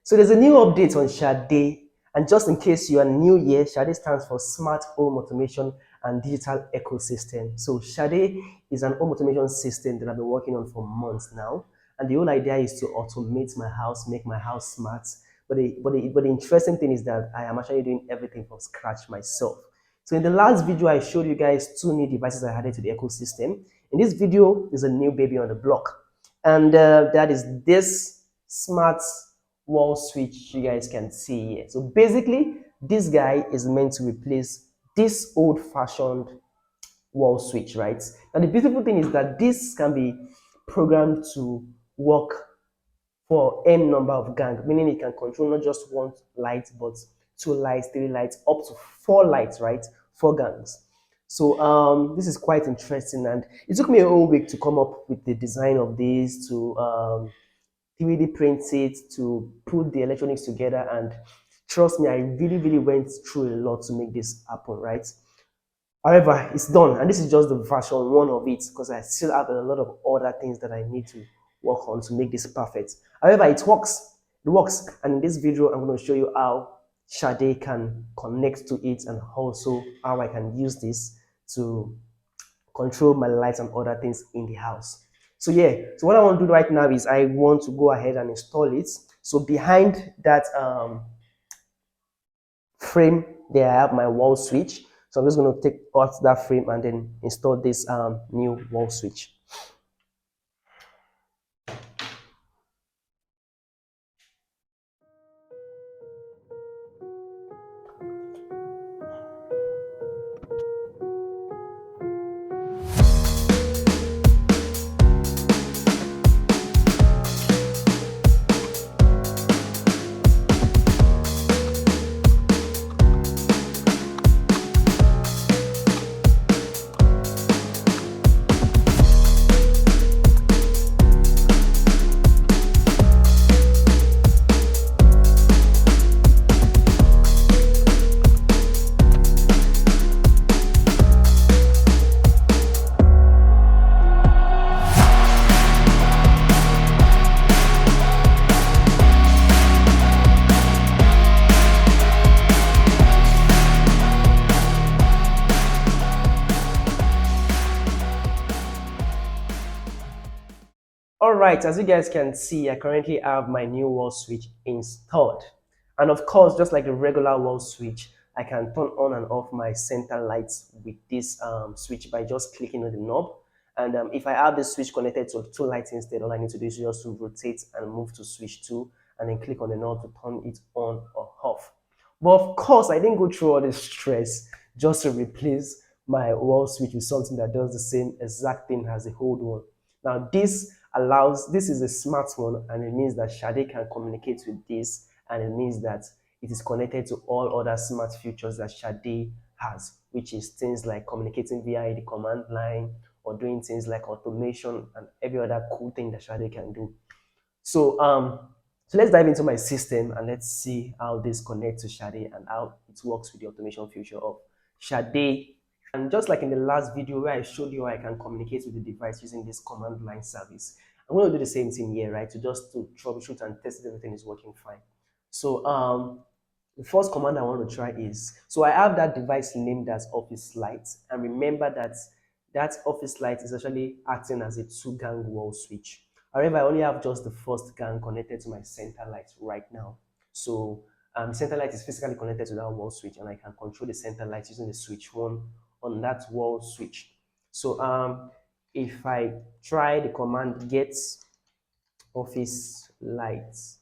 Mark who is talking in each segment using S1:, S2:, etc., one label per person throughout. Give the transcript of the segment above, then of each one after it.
S1: So there's a new update on Sha-De, and just in case you are new here, Sha-De stands for Smart Home Automation and Digital Ecosystem. So Sha-De is an home automation system that I've been working on for months now, and the whole idea is to automate my house, make my house smart. But the interesting thing is that I am actually doing everything from scratch myself. So in the last video, I showed you guys two new devices I added to the ecosystem. In this video, there's a new baby on the block, and that is this smart wall switch you guys can see here. So basically, this guy is meant to replace this old-fashioned wall switch, right? And the beautiful thing is that this can be programmed to work for n number of gang, meaning it can control not just one light, but two lights, three lights, up to four lights, right? Four gangs. So this is quite interesting, and it took me a whole week to come up with the design of this, to 3D print it, to put the electronics together, and trust me, I really went through a lot to make this happen, right? However, it's done, and this is just the version one of it, because I still have a lot of other things that I need to work on to make this perfect. However, it works. It works, and in this video, I'm going to show you how Sha-De can connect to it, and also how I can use this to control my lights and other things in the house. So yeah, so what I want to do right now is I want to go ahead and install it. So behind that frame there, I have my wall switch. So I'm just going to take out that frame and then install this new wall switch. All right, as you guys can see, I currently have my new wall switch installed. And of course, just like a regular wall switch, I can turn on and off my center lights with this switch by just clicking on the knob. And if I have the switch connected to two lights instead, all I need to do is just to rotate and move to switch 2 and then click on the knob to turn it on or off. But of course, I didn't go through all this stress just to replace my wall switch with something that does the same exact thing as the old one. Now this is a smart one, and it means that Sha-De can communicate with this, and it means that it is connected to all other smart features that Sha-De has, which is things like communicating via the command line, or doing things like automation and every other cool thing that Sha-De can do. So so let's dive into my system and let's see how this connects to Sha-De and how it works with the automation feature of Sha-De. And just like in the last video where I showed you how I can communicate with the device using this command line service, I'm going to do the same thing here, right? To troubleshoot and test if everything is working fine. So the first command I want to try is, so I have that device named as office light, and remember that that office light is actually acting as a 2-gang wall switch. However, I only have just the first gang connected to my center light right now. So the center light is physically connected to that wall switch, and I can control the center light using the switch 1 on that wall switch. So if I try the command get office lights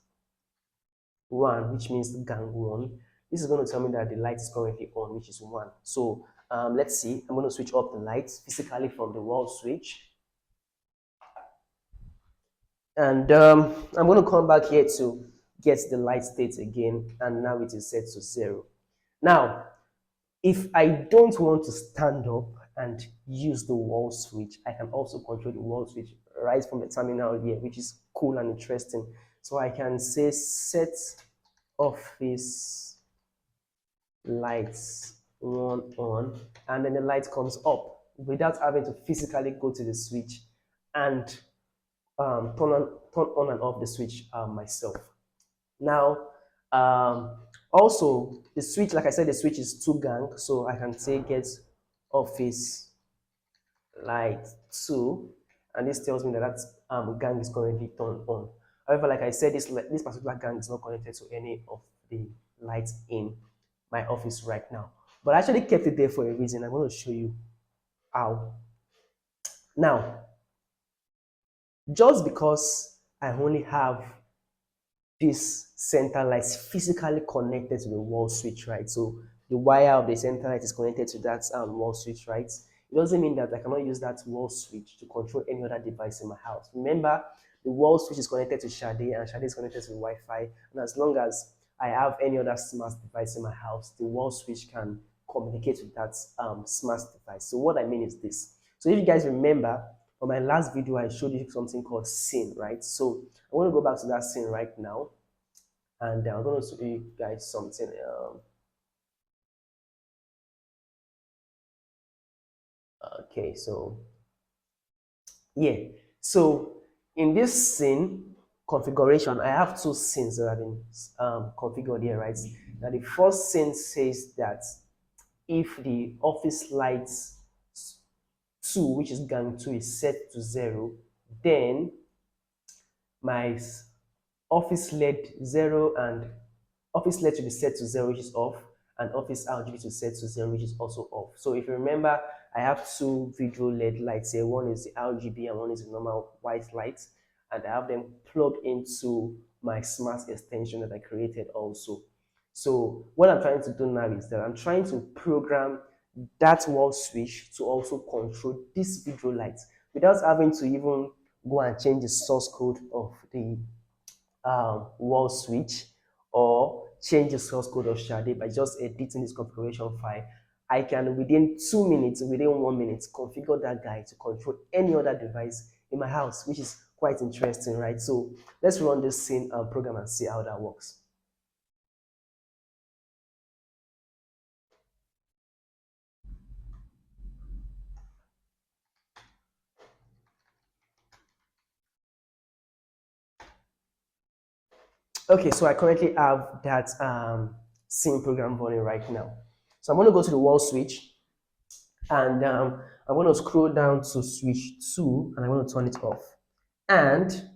S1: 1, which means gang 1, this is going to tell me that the light is currently on, which is 1. So let's see, I'm going to switch off the lights physically from the wall switch. And I'm going to come back here to get the light state again, and now it is set to 0. Now, if I don't want to stand up and use the wall switch, I can also control the wall switch right from the terminal here, which is cool and interesting. So I can say set office lights 1 on, and then the light comes up without having to physically go to the switch and turn on and off the switch myself. Now, also the switch, like I said, the switch is two gang, so I can say get office light 2, and this tells me that that gang is currently turned on. However, like I said, this particular gang is not connected to any of the lights in my office right now. But I actually kept it there for a reason. I'm going to show you how. Now, just because I only have this center light is physically connected to the wall switch, right? So the wire of the center light is connected to that wall switch, right? It doesn't mean that I cannot use that wall switch to control any other device in my house. Remember, the wall switch is connected to Sha-De and Sha-De is connected to Wi-Fi. And as long as I have any other smart device in my house, the wall switch can communicate with that smart device. So what I mean is this. So if you guys remember, for my last video, I showed you something called scene, right? So I want to go back to that scene right now, and I'm going to show you guys something. Okay, so yeah, so in this scene configuration, I have two scenes that have been configured here, right? Now the first scene says that if the office lights 2, which is gang 2, is set to 0, then my office LED 0 and office LED to be set to 0, which is off, and office RGB to set to 0, which is also off. So if you remember, I have two video LED lights here. One is the RGB and one is the normal white light, and I have them plugged into my smart extension that I created also. So what I'm trying to do now is that I'm trying to program that wall switch to also control this video light without having to even go and change the source code of the wall switch or change the source code of Sha-De by just editing this configuration file. I can within 2 minutes, within 1 minute, configure that guy to control any other device in my house, which is quite interesting, right? So let's run this scene program and see how that works. Okay, so I currently have that scene program running right now. So I'm going to go to the wall switch, and I'm going to scroll down to switch 2, and I'm going to turn it off. And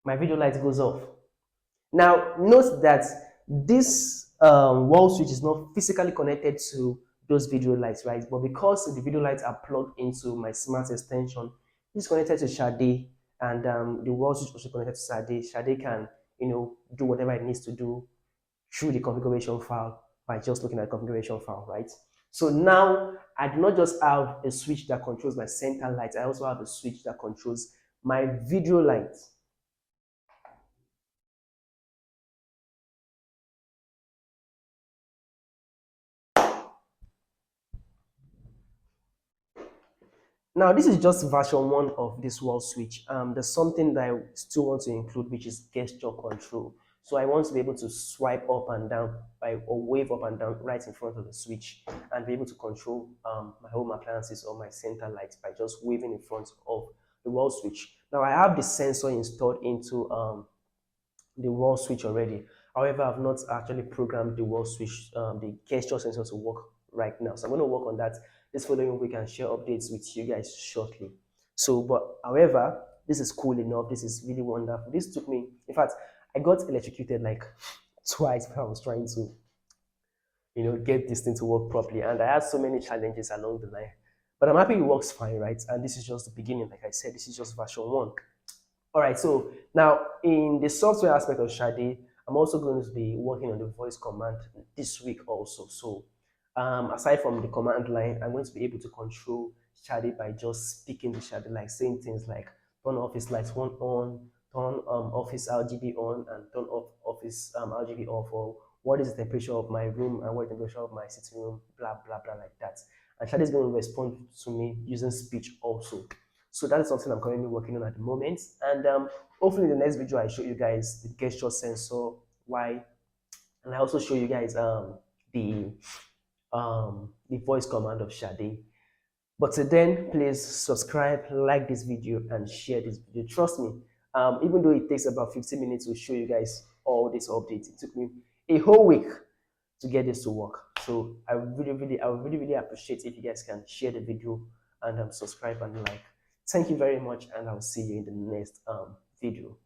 S1: my video light goes off. Now, note that this wall switch is not physically connected to those video lights, right? But because the video lights are plugged into my smart extension, it's connected to Sha-De, and the wall switch also connected to Sha-De. Sha-De can, do whatever it needs to do through the configuration file by just looking at the configuration file, right? So now I do not just have a switch that controls my center light, I also have a switch that controls my video light. Now, this is just version 1 of this wall switch. There's something that I still want to include, which is gesture control. So I want to be able to swipe up and down or wave up and down right in front of the switch and be able to control my home appliances or my center lights by just waving in front of the wall switch. Now, I have the sensor installed into the wall switch already. However, I've not actually programmed the wall switch, the gesture sensor to work right now. So I'm going to work on that this following week and share updates with you guys shortly. So, but however, this is cool enough. This is really wonderful. This took me, in fact, I got electrocuted like twice when I was trying to, get this thing to work properly. And I had so many challenges along the line. But I'm happy it works fine, right? And this is just the beginning. Like I said, this is just version 1. All right, so now in the software aspect of Sha-De, I'm also going to be working on the voice command this week also. So aside from the command line, I'm going to be able to control Sha-De by just speaking to Sha-De, like saying things like turn office lights on, turn office RGB on, and turn off office RGB off, or what is the temperature of my room and what is the temperature of my sitting room, blah, blah, blah, like that. And Sha-De is going to respond to me using speech also. So that is something I'm currently working on at the moment. And hopefully in the next video I show you guys the gesture sensor, why, and I also show you guys the voice command of Sha-De. But till then, please subscribe, like this video, and share this video. Trust me, Even though it takes about 15 minutes to show you guys all these updates, it took me a whole week to get this to work. So I would really, really appreciate if you guys can share the video and subscribe and like. Thank you very much, and I'll see you in the next video.